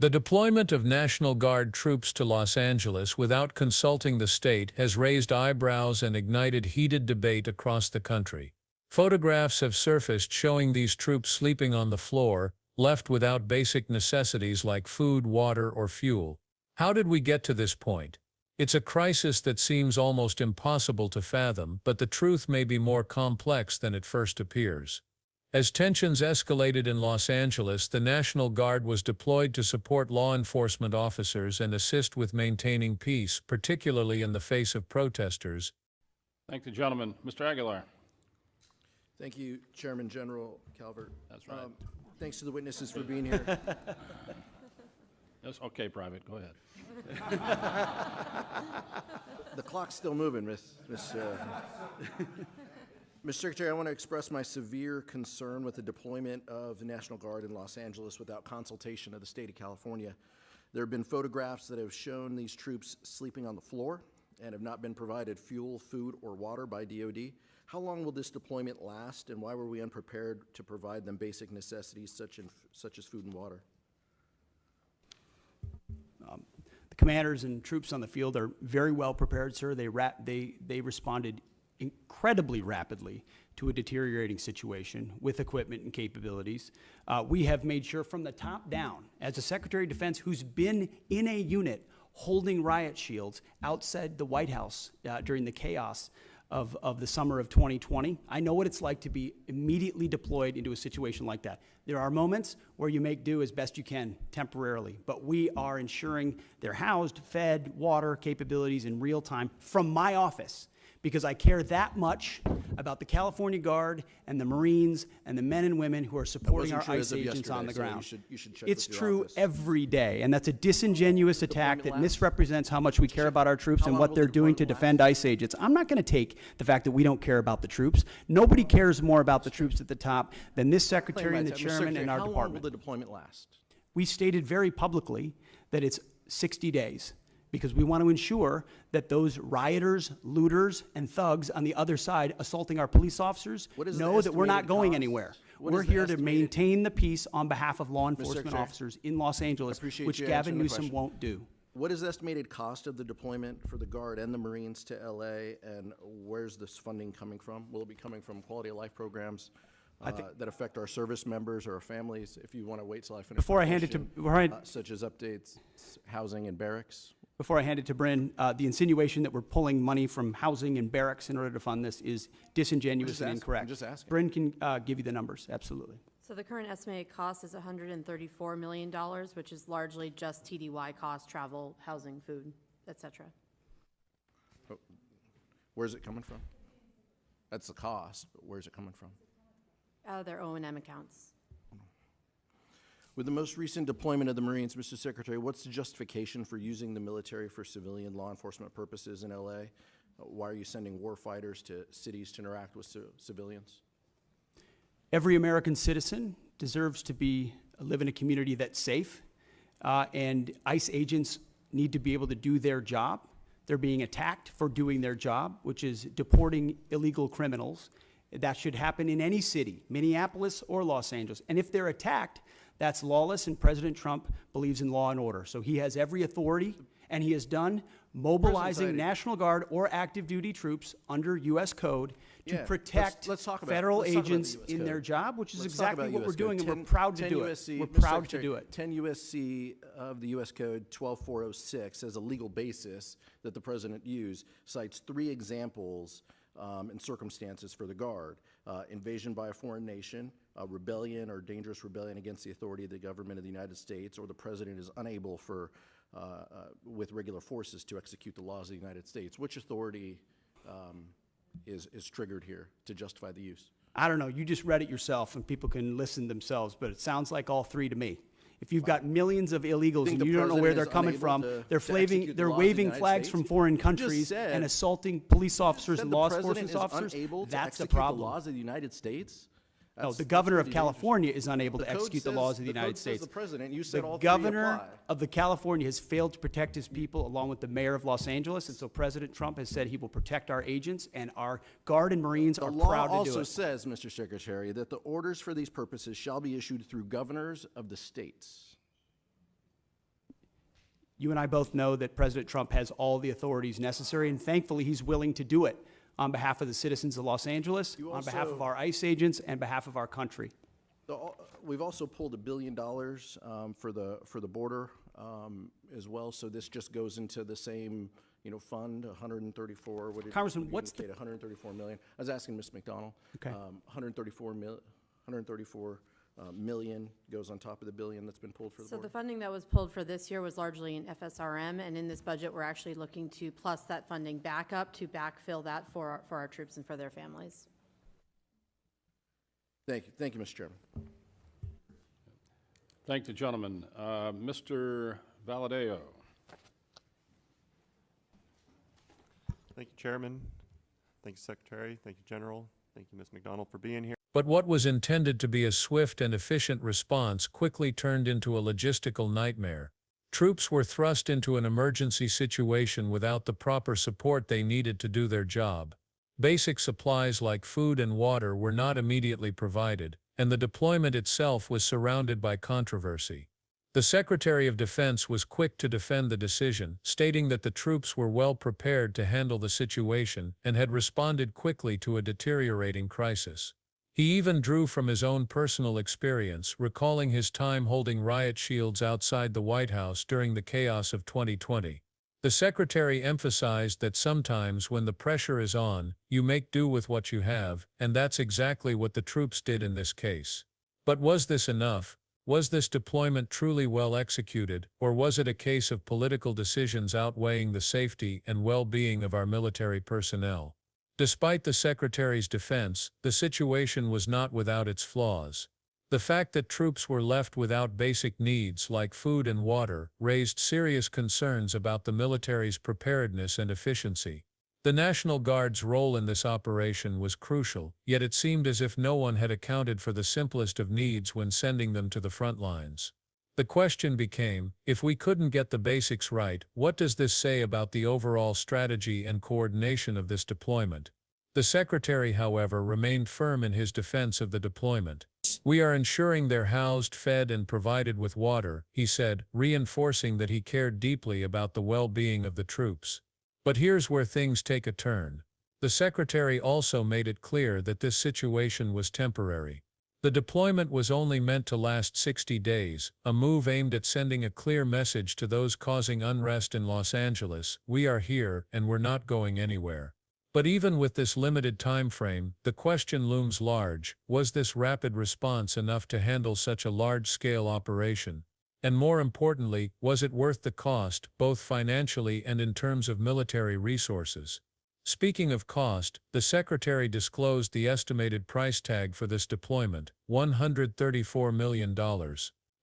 The deployment of National Guard troops to Los Angeles without consulting the state has raised eyebrows and ignited heated debate across the country. Photographs have surfaced showing these troops sleeping on the floor, left without basic necessities like food, water, or fuel. How did we get to this point? It's a crisis that seems almost impossible to fathom, but the truth may be more complex than it first appears. As tensions escalated in Los Angeles, the National Guard was deployed to support law enforcement officers and assist with maintaining peace, particularly in the face of protesters. Thank the gentleman. Mr. Aguilar. Thank you, Chairman General Calvert. That's right. Thanks to the witnesses for being here. Yes, okay, Private, go ahead. The clock's still moving, Mr. Secretary, I want to express my severe concern with the deployment of the National Guard in Los Angeles without consultation of the state of California. There have been photographs that have shown these troops sleeping on the floor and have not been provided fuel, food, or water by DOD. How long will this deployment last, and why were we unprepared to provide them basic necessities such as food and water? The commanders and troops on the field are very well prepared, sir. They responded incredibly rapidly to a deteriorating situation with equipment and capabilities. We have made sure from the top down, as a Secretary of Defense who's been in a unit holding riot shields outside the White House during the chaos of the summer of 2020. I know what it's like to be immediately deployed into a situation like that. There are moments where you make do as best you can temporarily, but we are ensuring they're housed, fed, water capabilities in real time from my office, because I care that much about the California Guard and the Marines and the men and women who are supporting our ICE agents on the ground. You should check It's with your true office. every day, and that's a disingenuous attack that misrepresents how much we care about our troops How and long what will they're the doing to deployment defend ICE agents. I'm not going to take the fact that we don't care about the troops. Nobody cares more about the troops at the top than this Secretary and the Mr. Chairman Secretary, and our how long department. will the deployment last? We stated very publicly that it's 60 days because we want to ensure that those rioters, looters, and thugs on the other side assaulting our police officers know that we're not going anywhere. We're here to maintain the peace on behalf of law enforcement Secretary, officers in Los Angeles, appreciate which you Gavin answering the Newsom question. won't do. What is the estimated cost of the deployment for the Guard and the Marines to LA, and where's this funding coming from? Will it be coming from quality of life programs that affect our service members or our families? If you want to wait till I finish Before my I hand it to- question, such as updates, housing and barracks? Before I hand it to Bryn, the insinuation that we're pulling money from housing and barracks in order to fund this is disingenuous and incorrect. I'm just asking. Bryn can give you the numbers, absolutely. So the current estimated cost is $134 million, which is largely just TDY costs, travel, housing, food, et cetera. Where's it coming from? That's the cost, but where's it coming from? Out of their O&M accounts. With the most recent deployment of the Marines, Mr. Secretary, what's the justification for using the military for civilian law enforcement purposes in LA? Why are you sending war fighters to cities to interact with civilians? Every American citizen deserves to live in a community that's safe, and ICE agents need to be able to do their job. They're being attacked for doing their job, which is deporting illegal criminals. That should happen in any city, Minneapolis or Los Angeles. And if they're attacked, that's lawless, and President Trump believes in law and order. So he has every authority, and he has done mobilizing National Guard or active duty troops under U.S. code to protect federal agents in their job, which is exactly what we're doing, and we're proud to do it. We're proud to do it. 10 U.S.C. of the U.S. Code 12406 as a legal basis that the President used cites 3 examples and circumstances for the Guard: invasion by a foreign nation, rebellion or dangerous rebellion against the authority of the government of the United States, or the President is unable with regular forces to execute the laws of the United States. Which authority is triggered here to justify the use? I don't know. You just read it yourself, and people can listen themselves, but it sounds like all 3 to me. If you've got millions of illegals and you don't know where they're coming from, they're waving flags from foreign countries and assaulting police officers and law enforcement officers, that's the problem. The laws of the United States? No, the governor of California is unable to execute the laws of the United States. The President, you said all The 3 governor apply. of the California has failed to protect his people, along with the mayor of Los Angeles, and so President Trump has said he will protect our agents, and our Guard and Marines are proud to do it. The law also says, Mr. Secretary, that the orders for these purposes shall be issued through governors of the states. You and I both know that President Trump has all the authorities necessary, and thankfully he's willing to do it on behalf of the citizens of Los Angeles, on behalf of our ICE agents, and behalf of our country. We've also pulled $1 billion for the border as well, so this just goes into the same, fund, 134. What did Congressman, you what's the- indicate, 134 million? I was asking Ms. McDonald. Okay. 134 million goes on top of the billion that's been pulled for the So border. the funding that was pulled for this year was largely in FSRM, and in this budget, we're actually looking to plus that funding back up to backfill that for our troops and for their families. Thank you, Mr. Chairman. Thank the gentleman. Mr. Valadeo. Thank you, Chairman. Thank you, Secretary. Thank you, General. Thank you, Ms. McDonald, for being here. But what was intended to be a swift and efficient response quickly turned into a logistical nightmare. Troops were thrust into an emergency situation without the proper support they needed to do their job. Basic supplies like food and water were not immediately provided, and the deployment itself was surrounded by controversy. The Secretary of Defense was quick to defend the decision, stating that the troops were well prepared to handle the situation and had responded quickly to a deteriorating crisis. He even drew from his own personal experience, recalling his time holding riot shields outside the White House during the chaos of 2020. The Secretary emphasized that sometimes when the pressure is on, you make do with what you have, and that's exactly what the troops did in this case. But was this enough? Was this deployment truly well executed, or was it a case of political decisions outweighing the safety and well-being of our military personnel? Despite the Secretary's defense, the situation was not without its flaws. The fact that troops were left without basic needs like food and water raised serious concerns about the military's preparedness and efficiency. The National Guard's role in this operation was crucial, yet it seemed as if no one had accounted for the simplest of needs when sending them to the front lines. The question became, if we couldn't get the basics right, what does this say about the overall strategy and coordination of this deployment? The Secretary, however, remained firm in his defense of the deployment. "We are ensuring they're housed, fed, and provided with water," he said, reinforcing that he cared deeply about the well-being of the troops. But here's where things take a turn. The Secretary also made it clear that this situation was temporary. The deployment was only meant to last 60 days, a move aimed at sending a clear message to those causing unrest in Los Angeles: we are here and we're not going anywhere. But even with this limited time frame, the question looms large: was this rapid response enough to handle such a large-scale operation? And more importantly, was it worth the cost, both financially and in terms of military resources? Speaking of cost, the Secretary disclosed the estimated price tag for this deployment: $134 million.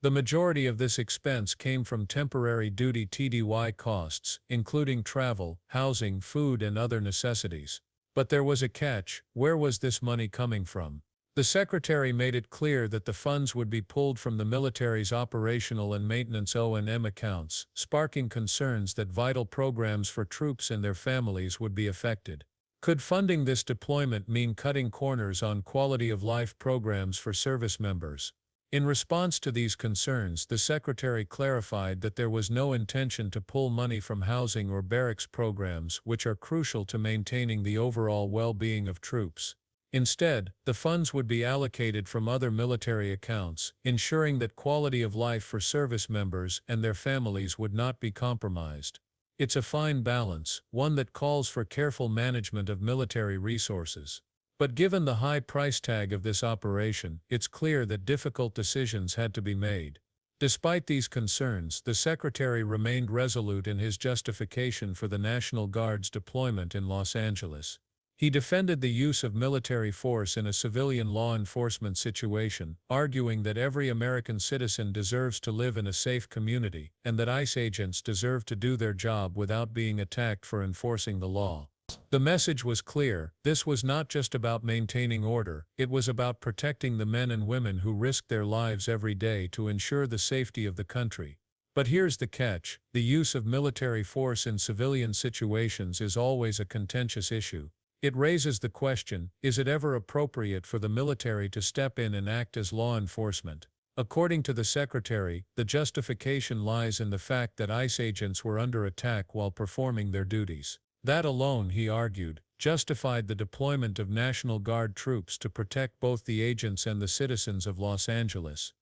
The majority of this expense came from temporary duty TDY costs, including travel, housing, food, and other necessities. But there was a catch: where was this money coming from? The Secretary made it clear that the funds would be pulled from the military's operational and maintenance O&M accounts, sparking concerns that vital programs for troops and their families would be affected. Could funding this deployment mean cutting corners on quality-of-life programs for service members? In response to these concerns, the Secretary clarified that there was no intention to pull money from housing or barracks programs, which are crucial to maintaining the overall well-being of troops. Instead, the funds would be allocated from other military accounts, ensuring that quality of life for service members and their families would not be compromised. It's a fine balance, one that calls for careful management of military resources. But given the high price tag of this operation, it's clear that difficult decisions had to be made. Despite these concerns, the Secretary remained resolute in his justification for the National Guard's deployment in Los Angeles. He defended the use of military force in a civilian law enforcement situation, arguing that every American citizen deserves to live in a safe community, and that ICE agents deserve to do their job without being attacked for enforcing the law. The message was clear: this was not just about maintaining order, it was about protecting the men and women who risk their lives every day to ensure the safety of the country. But here's the catch: the use of military force in civilian situations is always a contentious issue. It raises the question, is it ever appropriate for the military to step in and act as law enforcement? According to the Secretary, the justification lies in the fact that ICE agents were under attack while performing their duties. That alone, he argued, justified the deployment of National Guard troops to protect both the agents and the citizens of Los Angeles.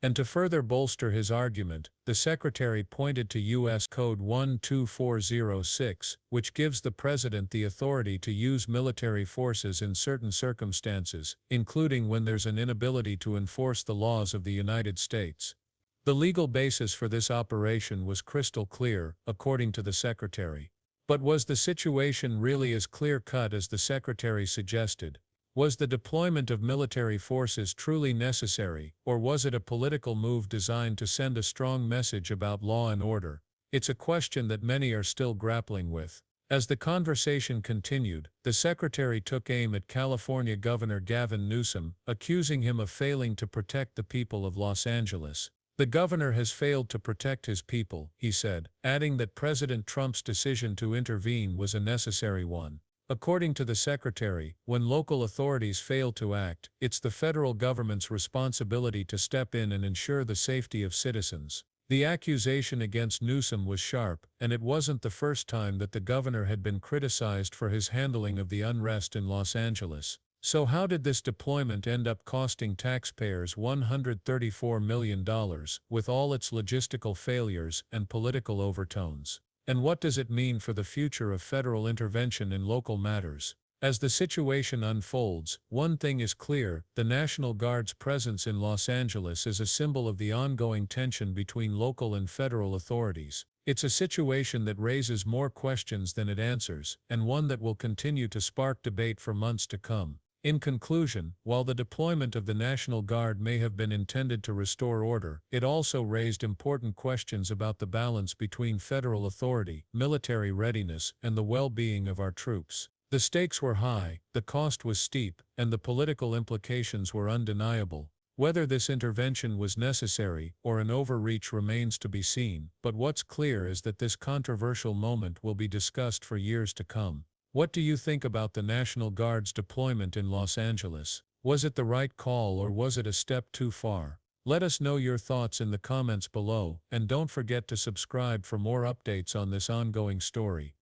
And to further bolster his argument, the Secretary pointed to U.S. Code 12406, which gives the President the authority to use military forces in certain circumstances, including when there's an inability to enforce the laws of the United States. The legal basis for this operation was crystal clear, according to the Secretary. But was the situation really as clear-cut as the Secretary suggested? Was the deployment of military forces truly necessary, or was it a political move designed to send a strong message about law and order? It's a question that many are still grappling with. As the conversation continued, the Secretary took aim at California Governor Gavin Newsom, accusing him of failing to protect the people of Los Angeles. The governor has failed to protect his people, he said, adding that President Trump's decision to intervene was a necessary one. According to the Secretary, when local authorities fail to act, it's the federal government's responsibility to step in and ensure the safety of citizens. The accusation against Newsom was sharp, and it wasn't the first time that the governor had been criticized for his handling of the unrest in Los Angeles. So how did this deployment end up costing taxpayers $134 million, with all its logistical failures and political overtones? And what does it mean for the future of federal intervention in local matters? As the situation unfolds, one thing is clear: the National Guard's presence in Los Angeles is a symbol of the ongoing tension between local and federal authorities. It's a situation that raises more questions than it answers, and one that will continue to spark debate for months to come. In conclusion, while the deployment of the National Guard may have been intended to restore order, it also raised important questions about the balance between federal authority, military readiness, and the well-being of our troops. The stakes were high, the cost was steep, and the political implications were undeniable. Whether this intervention was necessary or an overreach remains to be seen, but what's clear is that this controversial moment will be discussed for years to come. What do you think about the National Guard's deployment in Los Angeles? Was it the right call, or was it a step too far? Let us know your thoughts in the comments below, and don't forget to subscribe for more updates on this ongoing story.